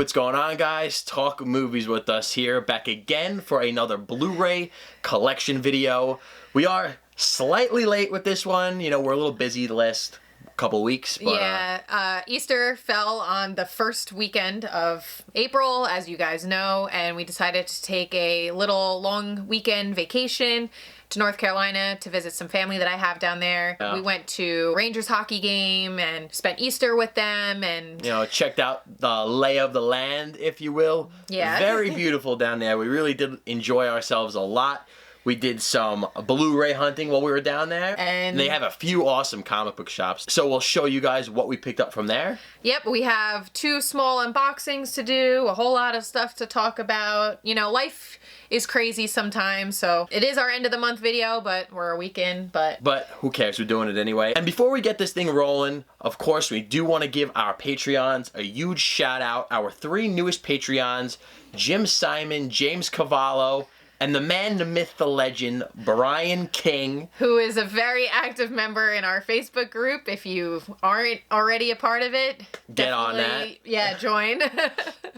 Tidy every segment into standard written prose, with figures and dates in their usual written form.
what's going on, guys? Talk movies with us here, back again for another Blu-ray collection video. We are slightly late with this one. You know, we're a little busy the last couple weeks. But, Easter fell on the first weekend of April, as you guys know, and we decided to take a little long weekend vacation to North Carolina to visit some family that I have down there. Yeah. We went to Rangers hockey game and spent Easter with them, and you know, checked out the lay of the land, if you will. Yeah. Very beautiful down there. We really did enjoy ourselves a lot. We did some Blu-ray hunting while we were down there. And they have a few awesome comic book shops. So we'll show you guys what we picked up from there. Yep, we have 2 small unboxings to do, a whole lot of stuff to talk about. You know, life is crazy sometimes, so it is our end of the month video, but we're a week in, but who cares? We're doing it anyway. And before we get this thing rolling, of course, we do want to give our Patreons a huge shout out. Our 3 newest Patreons, Jim Simon, James Cavallo, and the man, the myth, the legend, Brian King. Who is a very active member in our Facebook group. If you aren't already a part of it, get on that. Yeah, join.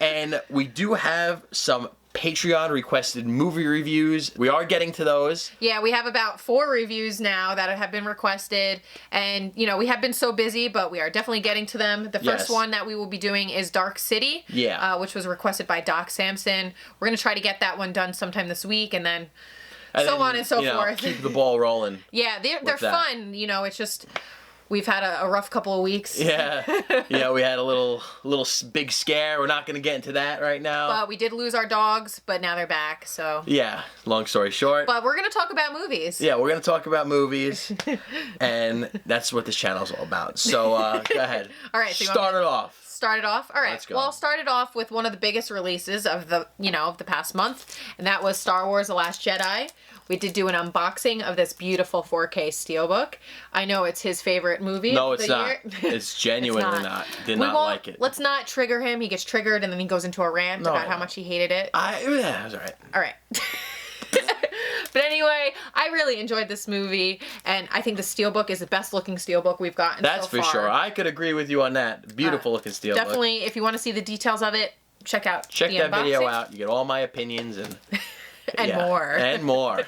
And we do have some Patreon requested movie reviews. We are getting to those. Yeah, we have about 4 reviews now that have been requested, and you know, we have been so busy, but we are definitely getting to them. The first one that we will be doing is Dark City, which was requested by Doc Sampson. We're gonna try to get that one done sometime this week, and then so on and so forth. Keep the ball rolling. Yeah, they're fun. You know, it's just we've had a rough couple of weeks. Yeah, we had a little big scare. We're not going to get into that right now. But we did lose our dogs, but now they're back, so. Yeah, long story short. But we're going to talk about movies. Yeah, we're going to talk about movies, and that's what this channel's all about. So, go ahead. All right. So start it off. Start it off? All right. Let's go. Well, I'll start it off with one of the biggest releases of the past month, and that was Star Wars: The Last Jedi. We did do an unboxing of this beautiful 4K steelbook. I know it's his favorite movie. No, it's not. It's genuinely not. Did not like it. Let's not trigger him. He gets triggered and then he goes into a rant about how much he hated it. Yeah, it was all right. All right. But anyway, I really enjoyed this movie, and I think the steelbook is the best looking steelbook we've gotten That's so far. for sure. I could agree with you on that. Beautiful looking steelbook. Definitely, if you want to see the details of it, check that video out. You get all my opinions and more. And more.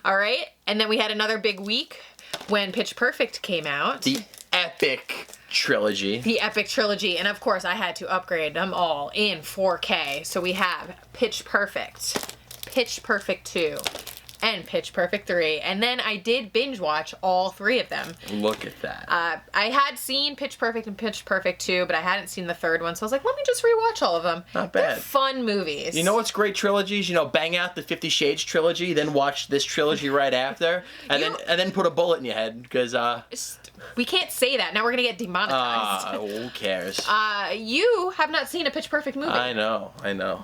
All right. And then we had another big week when Pitch Perfect came out. The epic trilogy. The epic trilogy. And of course, I had to upgrade them all in 4K. So we have Pitch Perfect, Pitch Perfect 2, and Pitch Perfect 3. And then I did binge watch all 3 of them. Look at that. I had seen Pitch Perfect and Pitch Perfect 2, but I hadn't seen the third one. So I was like, let me just rewatch all of them. Not bad. They're fun movies. You know what's great trilogies? You know, bang out the 50 Shades trilogy, then watch this trilogy right after, and then put a bullet in your head, because we can't say that. Now we're going to get demonetized. Who cares? You have not seen a Pitch Perfect movie. I know.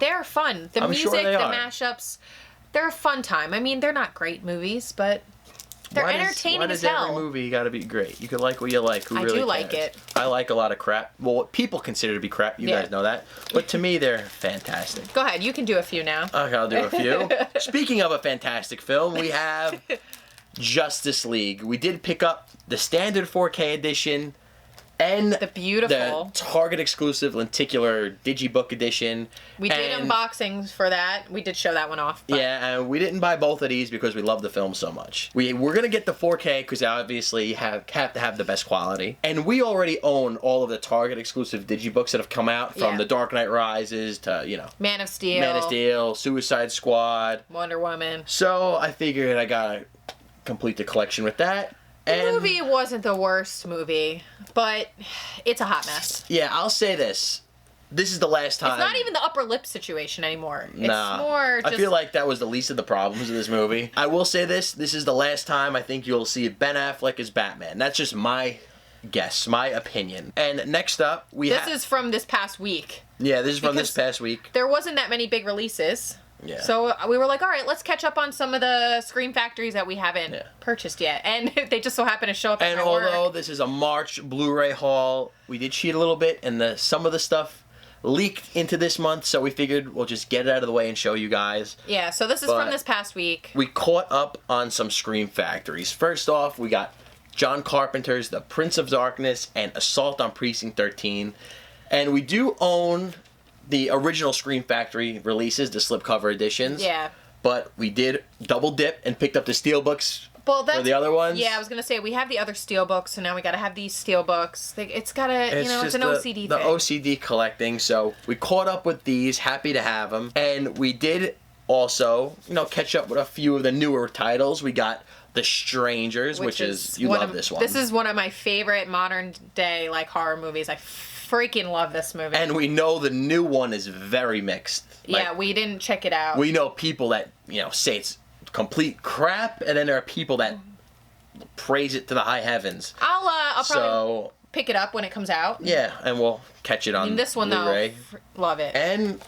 They're fun. The music, sure the mashups, they're a fun time. I mean, they're not great movies, but they're entertaining as hell. Why does every movie gotta be great? You can like what you like. Who really do like cares? it. I like a lot of crap. Well, what people consider to be crap, you guys know that. But to me, they're fantastic. Go ahead. You can do a few now. Okay, I'll do a few. Speaking of a fantastic film, we have Justice League. We did pick up the standard 4K edition and the Target exclusive lenticular Digibook edition. We did unboxings for that. We did show that one off. But. Yeah, and we didn't buy both of these because we love the film so much. We're going to get the 4K because obviously you have to have the best quality. And we already own all of the Target exclusive Digibooks that have come out, from The Dark Knight Rises to, Man of Steel, Suicide Squad, Wonder Woman. So I figured I got to complete the collection with that. The movie wasn't the worst movie, but it's a hot mess. Yeah, I'll say this. This is the last time. It's not even the upper lip situation anymore. It's nah, more just... I feel like that was the least of the problems of this movie. I will say this. This is the last time I think you'll see Ben Affleck as Batman. That's just my guess, my opinion. And next up, This is from this past week. Yeah, this is from this past week. There wasn't that many big releases. Yeah. So we were like, all right, let's catch up on some of the Scream Factories that we haven't purchased yet. And they just so happen to show up at my work. And although this is a March Blu-ray haul, we did cheat a little bit, and some of the stuff leaked into this month, so we figured we'll just get it out of the way and show you guys. Yeah, so this is from this past week. We caught up on some Scream Factories. First off, we got John Carpenter's The Prince of Darkness and Assault on Precinct 13. And we do own the original Scream Factory releases, the slipcover editions. Yeah. But we did double dip and picked up the steelbooks for the other ones. Yeah, I was going to say, we have the other steelbooks, so now we got to have these steelbooks. It's got to, it's an OCD thing. The OCD collecting, so we caught up with these, happy to have them. And we did also, catch up with a few of the newer titles. We got The Strangers, which is you love this one. This is one of my favorite modern day, horror movies. I freaking love this movie. And we know the new one is very mixed. Yeah, we didn't check it out. We know people that, say it's complete crap, and then there are people that praise it to the high heavens. I'll probably pick it up when it comes out. Yeah, and we'll catch it on this one, Blu-ray. Though, love it. And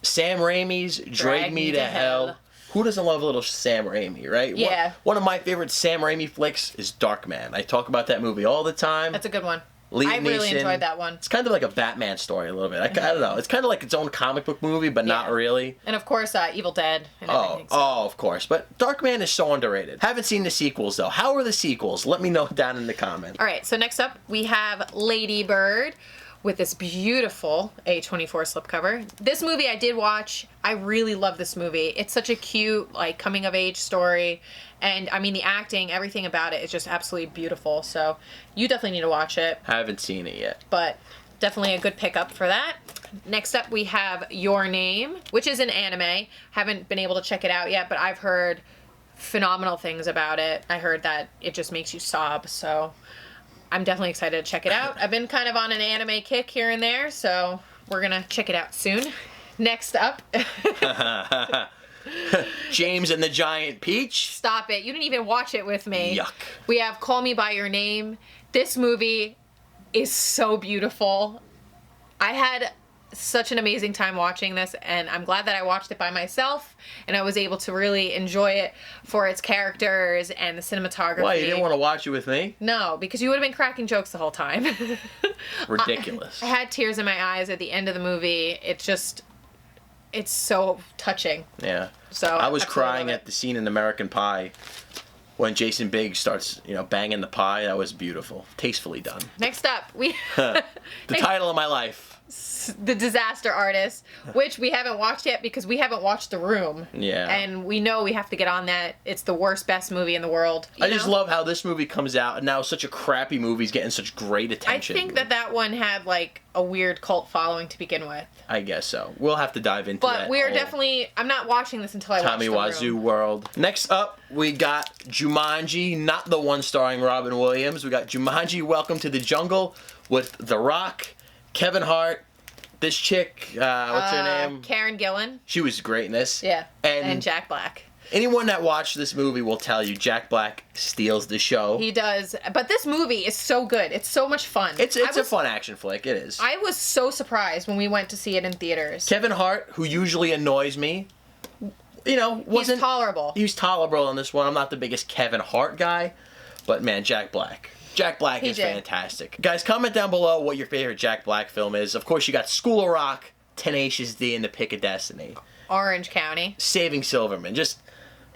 Sam Raimi's Drag Me to Hell. Who doesn't love a little Sam Raimi, right? Yeah. One of my favorite Sam Raimi flicks is Darkman. I talk about that movie all the time. That's a good one. I really enjoyed that one. It's kind of like a Batman story a little bit. I don't know. It's kind of like its own comic book movie, but not really. And of course, Evil Dead and everything. Of course. But Darkman is so underrated. Haven't seen the sequels, though. How are the sequels? Let me know down in the comments. All right, so next up, we have Lady Bird with this beautiful A24 slipcover. This movie I did watch. I really love this movie. It's such a cute, coming-of-age story. And, the acting, everything about it is just absolutely beautiful. So, you definitely need to watch it. Haven't seen it yet. But definitely a good pickup for that. Next up, we have Your Name, which is an anime. Haven't been able to check it out yet, but I've heard phenomenal things about it. I heard that it just makes you sob, so I'm definitely excited to check it out. I've been kind of on an anime kick here and there, so we're going to check it out soon. Next up... James and the Giant Peach. Stop it. You didn't even watch it with me. Yuck. We have Call Me By Your Name. This movie is so beautiful. I had such an amazing time watching this, and I'm glad that I watched it by myself, and I was able to really enjoy it for its characters and the cinematography. Why, you didn't want to watch it with me? No, because you would have been cracking jokes the whole time. Ridiculous. I had tears in my eyes at the end of the movie. It's so touching. Yeah. So I was crying at the scene in American Pie when Jason Biggs starts, banging the pie. That was beautiful. Tastefully done. Next up, we... The title of my life. The Disaster Artist, which we haven't watched yet because we haven't watched The Room. Yeah. And we know we have to get on that. It's the worst, best movie in the world. I just love how this movie comes out, and now such a crappy movie's getting such great attention. I think that one had, a weird cult following to begin with. I guess so. We'll have to dive into that. But we are definitely... I'm not watching this until I watch Tommy The Room. Wiseau world. Next up, we got Jumanji, not the one starring Robin Williams. We got Jumanji, Welcome to the Jungle, with The Rock, Kevin Hart, this chick, what's her name? Karen Gillan. She was great in this. Yeah. And Jack Black. Anyone that watched this movie will tell you Jack Black steals the show. He does. But this movie is so good. It's so much fun. It's a fun action flick. It is. I was so surprised when we went to see it in theaters. Kevin Hart, who usually annoys me, wasn't... He's tolerable. He was tolerable in this one. I'm not the biggest Kevin Hart guy, but man, Jack Black. Jack Black is fantastic. Guys, comment down below what your favorite Jack Black film is. Of course, you got School of Rock, Tenacious D, and The Pick of Destiny. Orange County. Saving Silverman. Just,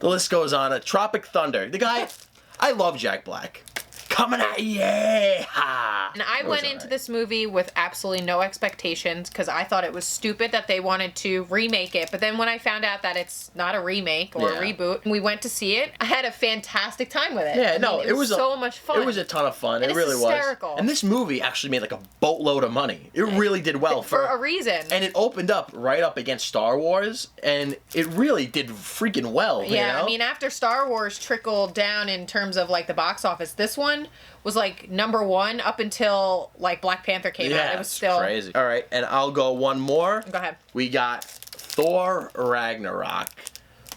the list goes on. Tropic Thunder. The guy, I love Jack Black. Coming at you, yeah! And I went into this movie with absolutely no expectations because I thought it was stupid that they wanted to remake it. But then when I found out that it's not a remake or a reboot, and we went to see it, I had a fantastic time with it. Yeah, it was so much fun. It was a ton of fun. And it really hysterical. was. And this movie actually made a boatload of money. It really did well for a reason. And it opened up right up against Star Wars, and it really did freaking well. Yeah, I mean, after Star Wars trickled down in terms of the box office, this one was #1 up until Black Panther came out. It was still crazy. All right, and I'll go one more. Go ahead. We got Thor Ragnarok.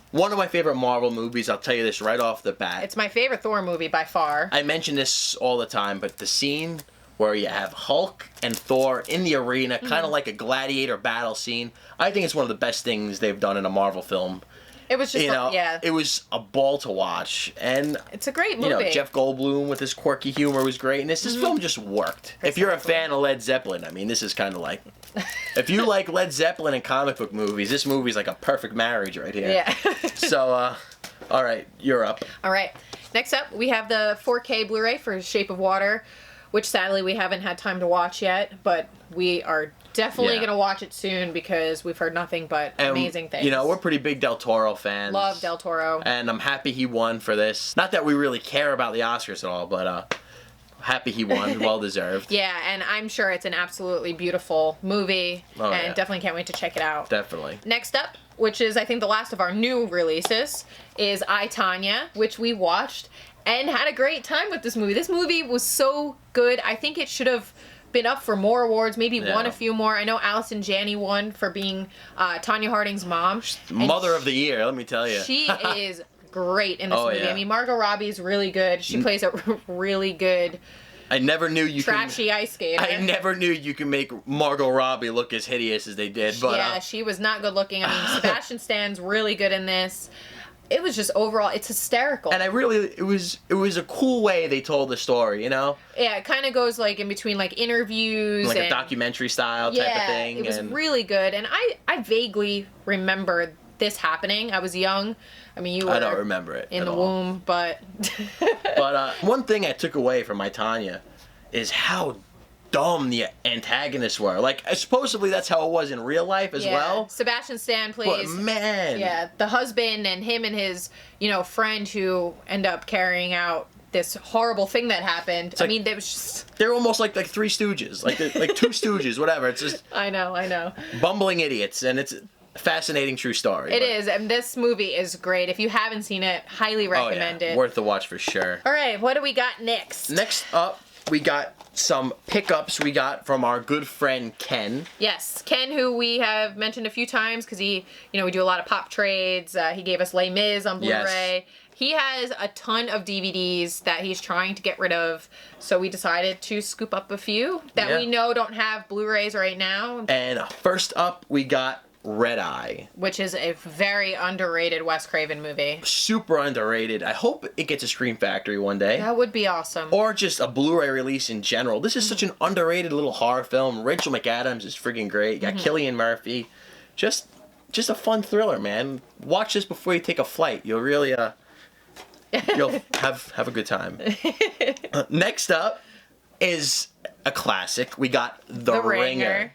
One of my favorite Marvel movies. I'll tell you this right off the bat. It's my favorite Thor movie by far. I mention this all the time, but the scene where you have Hulk and Thor in the arena, kind of like a gladiator battle scene, I think it's one of the best things they've done in a Marvel film. It was just, it was a ball to watch, and it's a great movie. Jeff Goldblum with his quirky humor was great, and this film just worked. If you're a fan of Led Zeppelin, I mean, this is kind of like, if you like Led Zeppelin and comic book movies, this movie's like a perfect marriage right here. Yeah. So, all right, you're up. All right. Next up, we have the 4K Blu-ray for Shape of Water, which sadly we haven't had time to watch yet, but we are definitely going to watch it soon because we've heard nothing but amazing things. You know, we're pretty big Del Toro fans. Love Del Toro. And I'm happy he won for this. Not that we really care about the Oscars at all, but happy he won. Well deserved. Yeah, and I'm sure it's an absolutely beautiful movie. And definitely can't wait to check it out. Definitely. Next up, which is I think the last of our new releases, is I, Tonya, which we watched and had a great time with this movie. This movie was so good. I think it should have been up for more awards, maybe won a few more. I know Allison Janney won for being Tonya Harding's mom. Mother of the year, let me tell you. She is great in this movie. I mean, Margot Robbie's really good. She plays a really good I never knew you trashy ice skater. I never knew you could make Margot Robbie look as hideous as they did. But yeah, she was not good looking. I mean, Sebastian Stan's really good in this. It was just overall, it's hysterical. And it was a cool way they told the story, you know? Yeah, it kind of goes like in between like interviews. Like a documentary style type of thing. It was really good. And I vaguely remember this happening. I was young. I mean, you were I don't remember it in the all. womb, but... But one thing I took away from my Tonya is how dumb the antagonists were. Like, supposedly that's how it was in real life as well. Sebastian Stan plays... But man! Yeah, the husband and him and his, friend who end up carrying out this horrible thing that happened. I mean, they was just... They're almost like Three Stooges. Like Two Stooges, whatever. It's just... I know. Bumbling idiots, and it's... fascinating true story. It is, and this movie is great. If you haven't seen it, highly recommend it. Worth the watch for sure. All right, what do we got next? Next up, we got some pickups we got from our good friend Ken. Yes, Ken, who we have mentioned a few times because he, we do a lot of pop trades. He gave us Les Mis on Blu-ray. Yes. He has a ton of DVDs that he's trying to get rid of, so we decided to scoop up a few that we know don't have Blu-rays right now. And first up, we got Red Eye, which is a very underrated Wes Craven movie. Super underrated. I hope it gets a Scream Factory one day. That would be awesome. Or just a Blu-ray release in general. This is such an underrated little horror film. Rachel McAdams is freaking great. You got Cillian Murphy. Just a fun thriller, man. Watch this before you take a flight. You'll really you'll have a good time. Next up is a classic. We got The Ringer.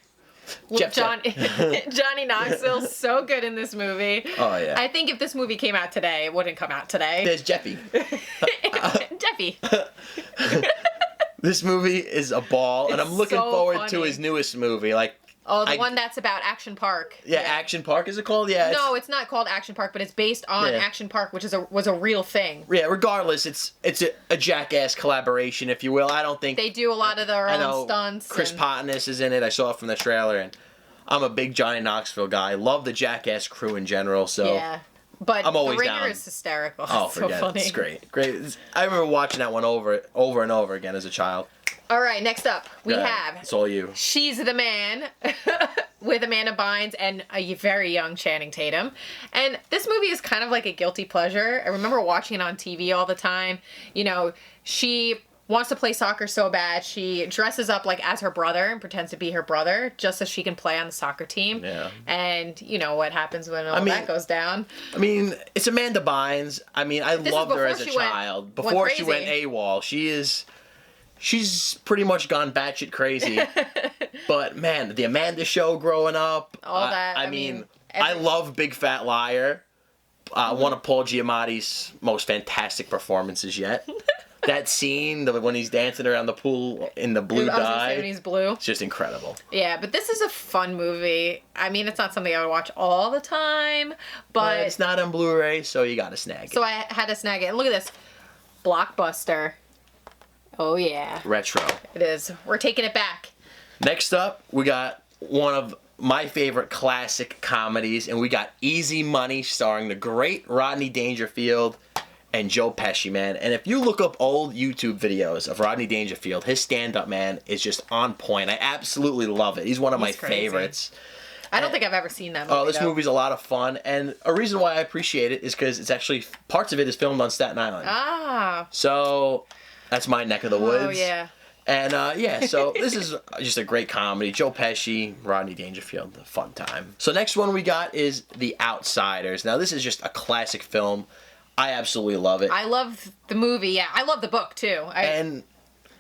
Johnny Knoxville's so good in this movie. Oh, yeah. I think if this movie came out today, it wouldn't come out today. There's Jeffy. Jeffy. This movie is a ball, and I'm looking forward to his newest movie. The one that's about Action Park. Yeah, Action Park is it called? Yeah. No, it's not called Action Park, but it's based on Action Park, which was a real thing. Yeah, regardless, it's a Jackass collaboration, if you will. I don't think... They do a lot of their own stunts. Chris Potness is in it. I saw it from the trailer, and I'm a big Johnny Knoxville guy. Love the Jackass crew in general, so... Yeah. But I'm always The Ringer down. is hysterical. Oh, it's so funny. It's great. I remember watching that one over and over again as a child. All right, next up, we have... It's all you. She's the Man with Amanda Bynes and a very young Channing Tatum. And this movie is kind of like a guilty pleasure. I remember watching it on TV all the time. She wants to play soccer so bad. She dresses up as her brother and pretends to be her brother just so she can play on the soccer team. Yeah. And you know what happens when that goes down. I mean, it's Amanda Bynes. I mean, I loved her as a child. Before she went AWOL. She's pretty much gone batshit crazy. But man, the Amanda Show growing up. All that. I mean, I love Big Fat Liar. One of Paul Giamatti's most fantastic performances yet. That scene when he's dancing around the pool in the blue dye. When he's blue. It's just incredible. Yeah, but this is a fun movie. I mean, it's not something I would watch all the time, but it's not on Blu-ray, so you gotta snag it. So I had to snag it. And look at this. Blockbuster. Oh, yeah. Retro. It is. We're taking it back. Next up, we got one of my favorite classic comedies, and we got Easy Money starring the great Rodney Dangerfield and Joe Pesci, man. And if you look up old YouTube videos of Rodney Dangerfield, his stand-up, man, is just on point. I absolutely love it. He's one of my favorites. I don't think I've ever seen that movie. Oh, this movie's a lot of fun. And a reason why I appreciate it is because it's actually, parts of it is filmed on Staten Island. Ah. So... that's my neck of the woods. Oh, yeah. And, so this is just a great comedy. Joe Pesci, Rodney Dangerfield, a fun time. So next one we got is The Outsiders. Now, this is just a classic film. I absolutely love it. I love the movie, yeah. I love the book, too. And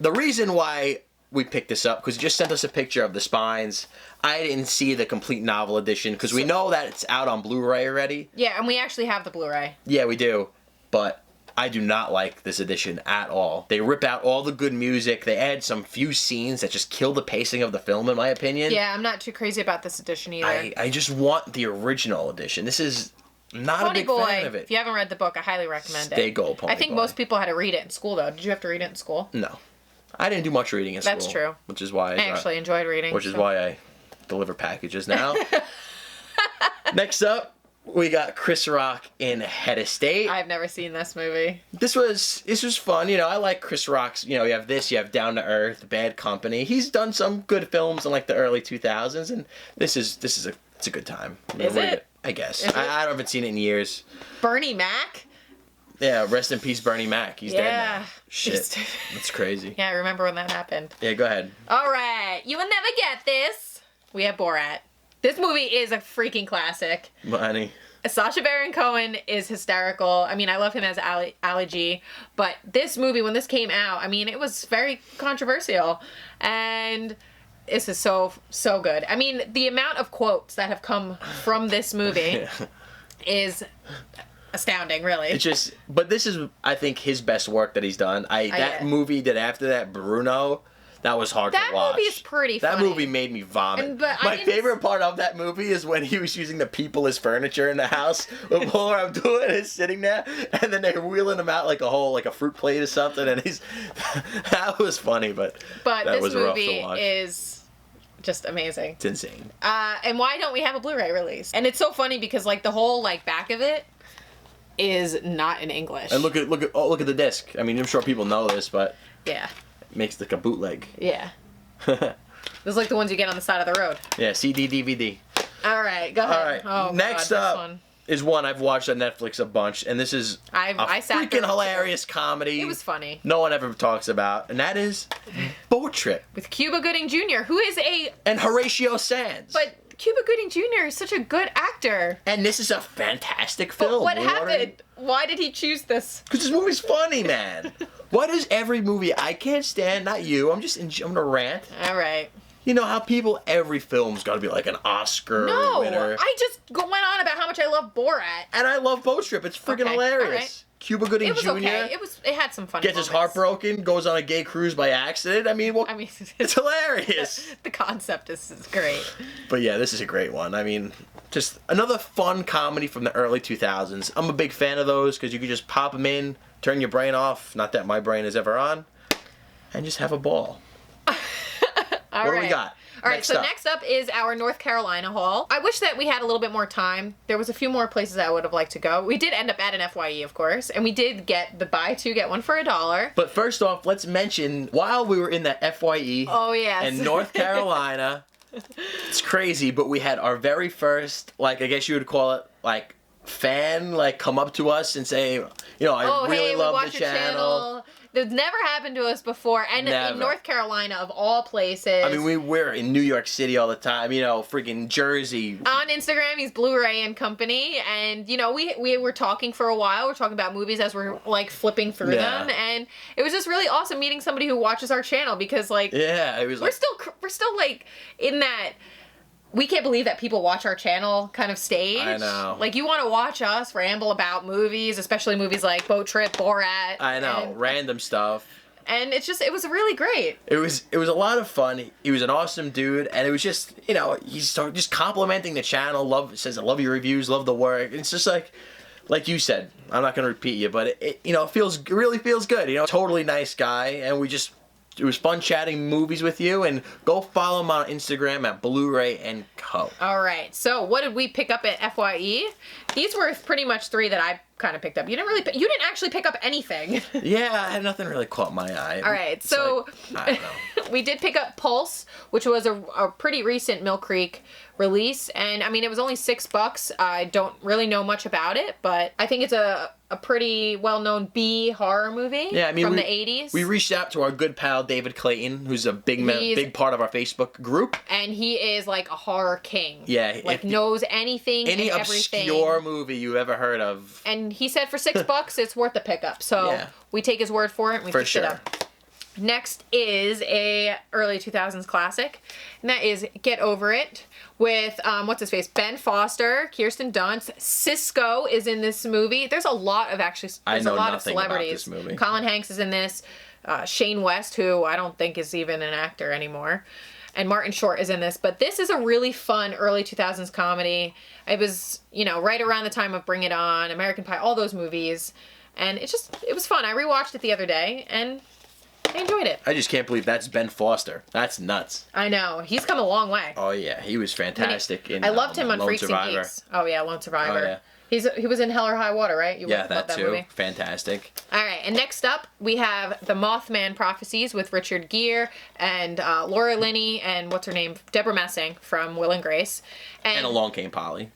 the reason why we picked this up, because he just sent us a picture of the spines. I didn't see the complete novel edition, because we know that it's out on Blu-ray already. Yeah, and we actually have the Blu-ray. Yeah, we do. But I do not like this edition at all. They rip out all the good music. They add some few scenes that just kill the pacing of the film, in my opinion. Yeah, I'm not too crazy about this edition either. I just want the original edition. This is not a big fan of it. If you haven't read the book, I highly recommend it. Stay gold, Pony I think Boy. most people had to read it in school, though. Did you have to read it in school? No. I didn't do much reading in school. That's true. Which is why I actually enjoyed reading. Which is why I deliver packages now. Next up, we got Chris Rock in Head of State. I've never seen this movie. This was fun. You know, I like Chris Rock's, you know, you have have Down to Earth, Bad Company. He's done some good films in like the early 2000s, and it's a good time. Is it? I guess. I haven't seen it in years. Bernie Mac? Yeah, rest in peace, Bernie Mac. He's dead now. Shit. That's crazy. Yeah, I remember when that happened. Yeah, go ahead. All right. You will never get this. We have Borat. This movie is a freaking classic. Honey. Sacha Baron Cohen is hysterical. I mean, I love him as Ali G. But this movie, when this came out, I mean, it was very controversial. And this is so good. I mean, the amount of quotes that have come from this movie is astounding, really. But this is, I think, his best work that he's done. That movie that after that, Bruno, that was hard to watch. That movie is pretty funny. That movie made me vomit. My favorite part of that movie is when he was using the people as furniture in the house. When Paul Abdul is sitting there, and then they're wheeling him out like a fruit plate or something, and that was funny, but that this was rough to movie watch. is just amazing. It's insane. And why don't we have a Blu-ray release? And it's so funny because like the whole like back of it is not in English. And look at the disc. I mean, I'm sure people know this, but yeah, it makes like a bootleg. Yeah. Those like the ones you get on the side of the road. Yeah, CD, DVD. All right, go ahead. All right. Next up is one I've watched on Netflix a bunch, and this is a freaking hilarious comedy. It was funny. No one ever talks about, and that is Boat Trip with Cuba Gooding Jr., who is and Horatio Sands. But Cuba Gooding Jr. is such a good actor. And this is a fantastic film. But what happened? Why did he choose this? Because this movie's funny, man. Why does every movie I can't stand, not you, I'm gonna rant. All right. You know how every film's got to be like an Oscar winner. I just went on about how much I love Borat. And I love Boat Trip. It's freaking hilarious. Right. Cuba Gooding Jr. It was okay. It had some fun Gets his heart broken, goes on a gay cruise by accident. I mean, it's hilarious. The concept is great. But yeah, this is a great one. I mean, just another fun comedy from the early 2000s. I'm a big fan of those because you could just pop them in, turn your brain off. Not that my brain is ever on. And just have a ball. What do we got? All right, next up is our North Carolina haul. I wish that we had a little bit more time. There was a few more places I would have liked to go. We did end up at an FYE, of course, and we did get the buy two, get one for $1. But first off, let's mention, while we were in the FYE in North Carolina, it's crazy, but we had our very first, like, I guess you would call it, like, fan, like, come up to us and say, you know, I really love the channel. That's never happened to us before. And in North Carolina, of all places. I mean, we're in New York City all the time. You know, freaking Jersey. On Instagram, he's Blu-ray and Company. And, you know, we were talking for a while. We're talking about movies as we're, like, flipping through them. And it was just really awesome meeting somebody who watches our channel. Because, like, it was we're still, like, in that... We can't believe that people watch our channel kind of stage. I know. Like, you want to watch us ramble about movies, especially movies like Boat Trip, Borat. I know, random stuff. And it was really great. It was a lot of fun. He was an awesome dude, and it was just, you know, he's just complimenting the channel. Says, I love your reviews, love the work. And it's just like you said, I'm not going to repeat you, but it you know, really feels good. You know, totally nice guy, and it was fun chatting movies with you, and go follow him on Instagram at Blu-ray and Co. All right. So what did we pick up at FYE? These were pretty much three that I kind of picked up. You didn't actually pick up anything. Yeah, nothing really caught my eye. All right. So I don't know. We did pick up Pulse, which was a pretty recent Mill Creek release, and I mean, it was only $6. I don't really know much about it, but I think it's a pretty well-known B horror movie from the 80s. We reached out to our good pal David Clayton, who's a big part of our Facebook group. And he is like a horror king. Yeah. Like knows anything and everything. Any obscure movie you ever heard of. And he said for $6 it's worth the pickup. So we take his word for it and we picked it up. Next is a early 2000s classic, and that is Get Over It with, what's his face? Ben Foster, Kirsten Dunst. Cisco is in this movie. There's a lot of, there's a lot of celebrities. About this movie. Colin Hanks is in this. Shane West, who I don't think is even an actor anymore. And Martin Short is in this. But this is a really fun early 2000s comedy. It was, you know, right around the time of Bring It On, American Pie, all those movies. And it was fun. I rewatched it the other day, and I enjoyed it. I just can't believe that's Ben Foster. That's nuts. I know. He's come a long way. Oh, yeah. He was fantastic in I loved him on Lone Freaks and Survivor. Geeks. Oh, yeah, Lone Survivor. Oh, yeah. He was in Hell or High Water, right? You Yeah, that too. movie. Fantastic. All right, and next up, we have the Mothman Prophecies with Richard Gere and Laura Linney and what's her name? Deborah Messing from Will and Grace. And Along Came Polly.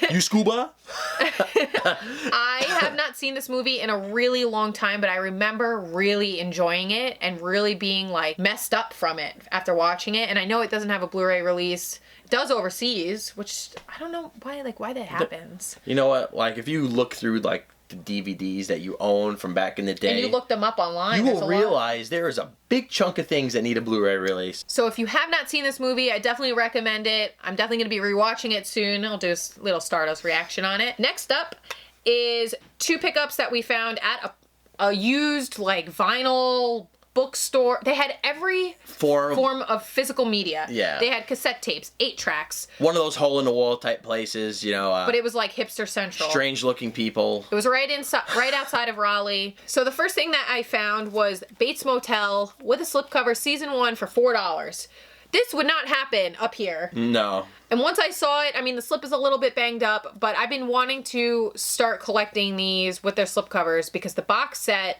You scuba? I have not seen this movie in a really long time, but I remember really enjoying it and really being like messed up from it after watching it. And I know it doesn't have a Blu-ray release. It does overseas, which I don't know why that happens. You know what? Like if you look through like the DVDs that you own from back in the day, and you look them up online, you will realize there is a big chunk of things that need a Blu-ray release. So if you have not seen this movie, I definitely recommend it. I'm definitely going to be rewatching it soon. I'll do a little Stardust reaction on it. Next up is two pickups that we found at a used like vinyl bookstore. They had every form of physical media. Yeah. They had cassette tapes, 8 tracks. One of those hole-in-the-wall type places, you know. But it was like hipster central. Strange-looking people. It was right outside of Raleigh. So the first thing that I found was Bates Motel with a slipcover, season 1 for $4. This would not happen up here. No. And once I saw it, I mean, the slip is a little bit banged up, but I've been wanting to start collecting these with their slipcovers because the box set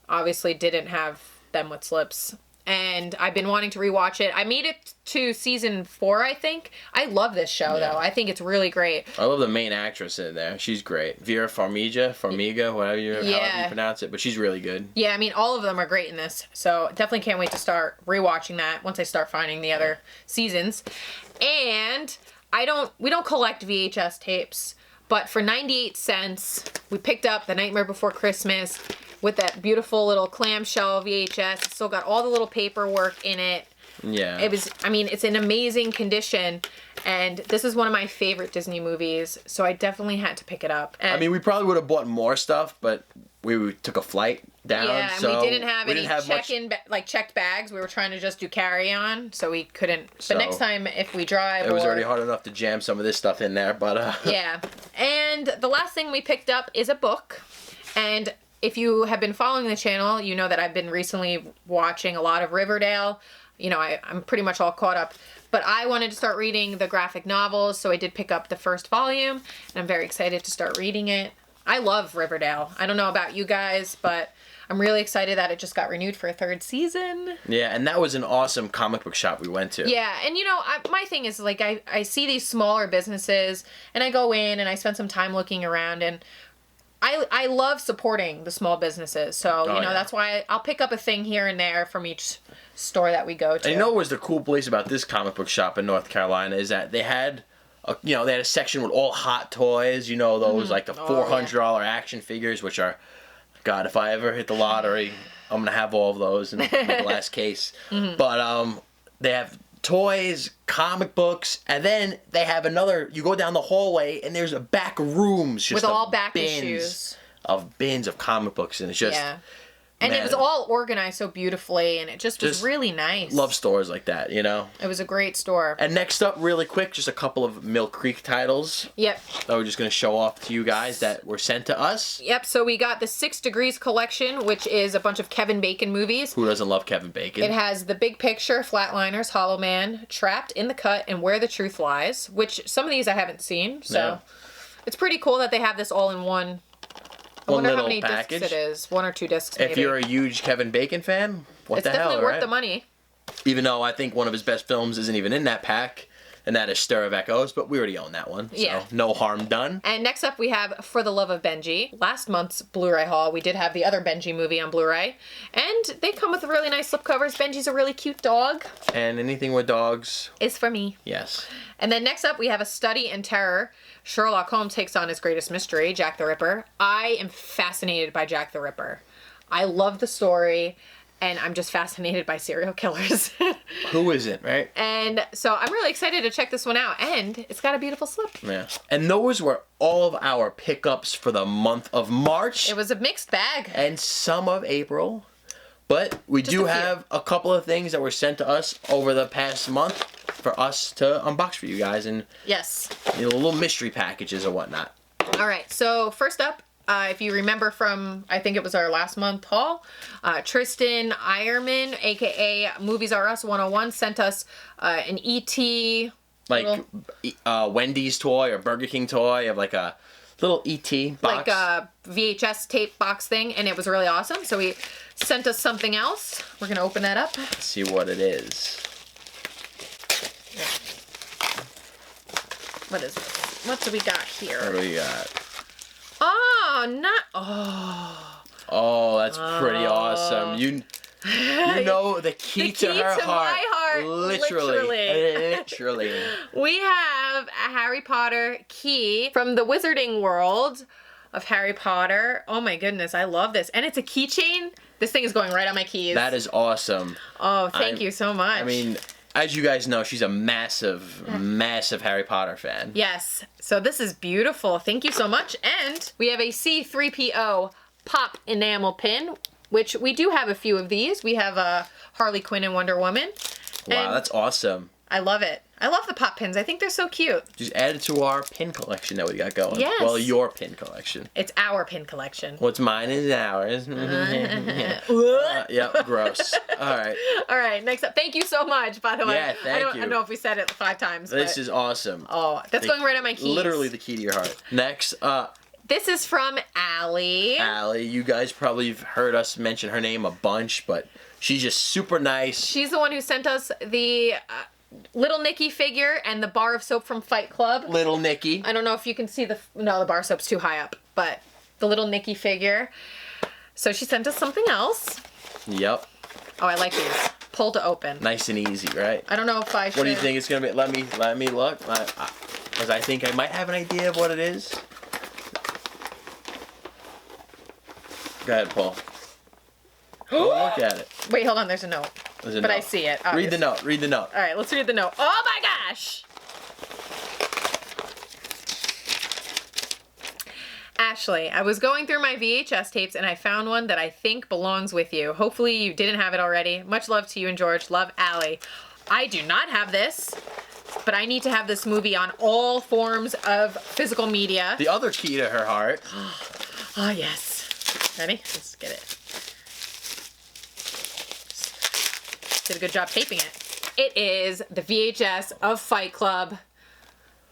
obviously didn't have them with slips. And I've been wanting to rewatch it. I made it to season 4, I think. I love this show, though. I think it's really great. I love the main actress in there. She's great. Vera Farmiga, however you pronounce it. But she's really good. Yeah, I mean, all of them are great in this. So definitely can't wait to start rewatching that once I start finding the other seasons. And we don't collect VHS tapes. But for 98 cents, we picked up The Nightmare Before Christmas with that beautiful little clamshell VHS. It's still got all the little paperwork in it. Yeah. It's in amazing condition. And this is one of my favorite Disney movies. So I definitely had to pick it up. And we probably would have bought more stuff, but we took a flight down. Yeah, and so we didn't have any checked bags. We were trying to just do carry-on, so we couldn't. But next time, if we drive, it was already hard enough to jam some of this stuff in there. But yeah. And the last thing we picked up is a book. And if you have been following the channel, you know that I've been recently watching a lot of Riverdale. You know, I'm pretty much all caught up. But I wanted to start reading the graphic novels, so I did pick up the first volume, and I'm very excited to start reading it. I love Riverdale. I don't know about you guys, but I'm really excited that it just got renewed for a 3rd season. Yeah, and that was an awesome comic book shop we went to. Yeah, and you know, my thing is, like, I see these smaller businesses, and I go in and I spend some time looking around, and I love supporting the small businesses. So, that's why I'll pick up a thing here and there from each store that we go to. And you know what was the cool place about this comic book shop in North Carolina is that they had they had a section with all hot toys, those like the $400 action figures, which are, God, if I ever hit the lottery, I'm going to have all of those in the glass case. Mm-hmm. But they have toys, comic books, and then they have you go down the hallway and there's a back rooms just with all back issues of bins of comic books, and it's just... Yeah. And it was all organized so beautifully, and it just was really nice. Love stores like that, It was a great store. And next up, really quick, just a couple of Mill Creek titles. Yep. That we're just going to show off to you guys that were sent to us. Yep, so we got the 6 Degrees collection, which is a bunch of Kevin Bacon movies. Who doesn't love Kevin Bacon? It has The Big Picture, Flatliners, Hollow Man, Trapped, In the Cut, and Where the Truth Lies, which some of these I haven't seen, so it's pretty cool that they have this all in one. I wonder how many package. discs it is. 1 or 2 discs, maybe. If you're a huge Kevin Bacon fan, what the hell, It's definitely worth the money. Even though I think one of his best films isn't even in that pack, and that is Stir of Echoes, but we already own that one, so no harm done. And next up we have For the Love of Benji. Last month's Blu-ray haul, we did have the other Benji movie on Blu-ray, and they come with really nice slipcovers. Benji's a really cute dog. And anything with dogs... is for me. Yes. And then next up we have A Study in Terror. Sherlock Holmes takes on his greatest mystery, Jack the Ripper. I am fascinated by Jack the Ripper. I love the story. and I'm just fascinated by serial killers. Who isn't, right? And so I'm really excited to check this one out, and it's got a beautiful slip. Yeah. And those were all of our pickups for the month of March. It was a mixed bag. And some of April. But we do have a couple of things that were sent to us over the past month for us to unbox for you guys, and yes, little mystery packages or whatnot. All right, so first up, if you remember from, I think it was our last month haul, Tristan Ironman, aka Movies R Us 101, sent us an E.T. like Wendy's toy or Burger King toy of like a little E.T. box. Like a VHS tape box thing, and it was really awesome. So he sent us something else. We're gonna open that up. Let's see what it is. What is this? What do we got here? What do we got? Oh, that's pretty awesome. You know the key to her heart. My heart. Literally. We have a Harry Potter key from the Wizarding World of Harry Potter. Oh my goodness, I love this. And it's a keychain. This thing is going right on my keys. That is awesome. Oh, thank you so much. I mean, as you guys know, she's a massive Harry Potter fan. Yes. So this is beautiful. Thank you so much. And we have a C-3po Pop Enamel Pin, which we do have a few of these. We have a Harley Quinn and Wonder Woman. Wow, that's awesome. I love it. I love the pop pins. I think they're so cute. Just add it to our pin collection that we got going. Yes. Well, your pin collection. It's our pin collection. What's mine is ours. Yep, gross. All right. All right, next up. Thank you so much, by the way. Yeah, thank you. I don't know if we said it 5 times. This is awesome. Oh, that's going right on my keys. Literally the key to your heart. Next up. This is from Allie. Allie, you guys probably have heard us mention her name a bunch, but she's just super nice. She's the one who sent us the Little Nicky figure and the bar of soap from Fight Club. Little Nicky. I don't know if you can see the bar of soap's too high up, but the Little Nicky figure. So she sent us something else. Yep. Oh, I like these. Pull to open. Nice and easy, right? I don't know if I should. What do you think it's gonna be? Let me look, because I think I might have an idea of what it is. Go ahead, Paul. Look at it. Wait, hold on. There's a note. But I see it. Obviously. Read the note. All right, let's read the note. Oh my gosh! Ashley, I was going through my VHS tapes and I found one that I think belongs with you. Hopefully you didn't have it already. Much love to you and George. Love, Allie. I do not have this, but I need to have this movie on all forms of physical media. The other key to her heart. Oh, yes. Ready? Let's get it. Did a good job taping it. It is the VHS of Fight Club.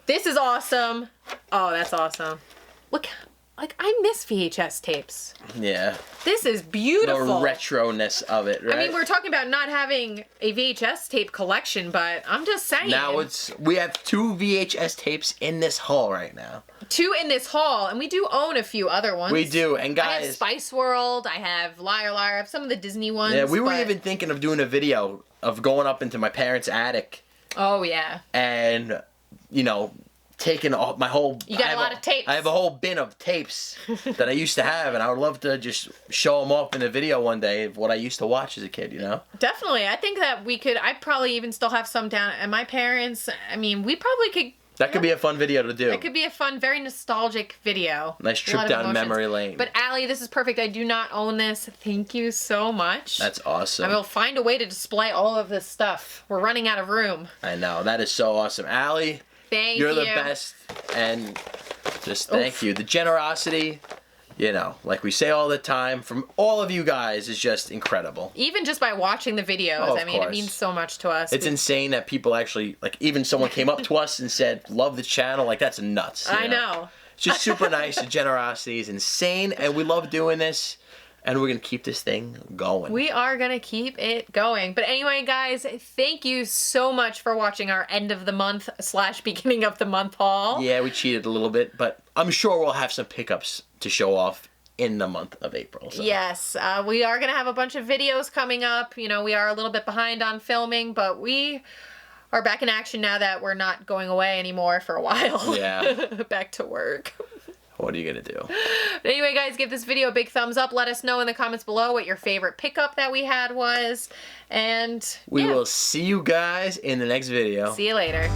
This is awesome. Oh, that's awesome. Look, like, I miss VHS tapes. Yeah. This is beautiful. The retro-ness of it, right? I mean, we're talking about not having a VHS tape collection, but I'm just saying. Now we have 2 VHS tapes in this haul right now. 2 in this haul, and we do own a few other ones. We do, and guys. I have Spice World, I have Liar Liar, I have some of the Disney ones. Yeah, we were even thinking of doing a video of going up into my parents' attic. Oh, yeah. And, taking my whole... You got a lot of tapes. I have a whole bin of tapes that I used to have, and I would love to just show them off in a video one day of what I used to watch as a kid, Definitely. I think that I'd probably even still have some down at my parents'. I mean, we probably could... That could be a fun video to do. It could be a fun, very nostalgic video. Nice trip down memory lane. But Allie, this is perfect. I do not own this. Thank you so much. That's awesome. I will find a way to display all of this stuff. We're running out of room. I know. That is so awesome. Allie, you're the best. And just thank you. The generosity, like we say all the time, from all of you guys is just incredible. Even just by watching the videos, it means so much to us. It's insane that people actually, even someone came up to us and said, love the channel. That's nuts. I know. It's just super nice. The generosity is insane, and we love doing this. And we're going to keep this thing going. We are going to keep it going. But anyway, guys, thank you so much for watching our end of the month / beginning of the month haul. Yeah, we cheated a little bit, but I'm sure we'll have some pickups to show off in the month of April. So. Yes, we are going to have a bunch of videos coming up. We are a little bit behind on filming, but we are back in action now that we're not going away anymore for a while. Yeah. Back to work. What are you going to do? But anyway, guys, give this video a big thumbs up. Let us know in the comments below what your favorite pickup that we had was. And we will see you guys in the next video. See you later.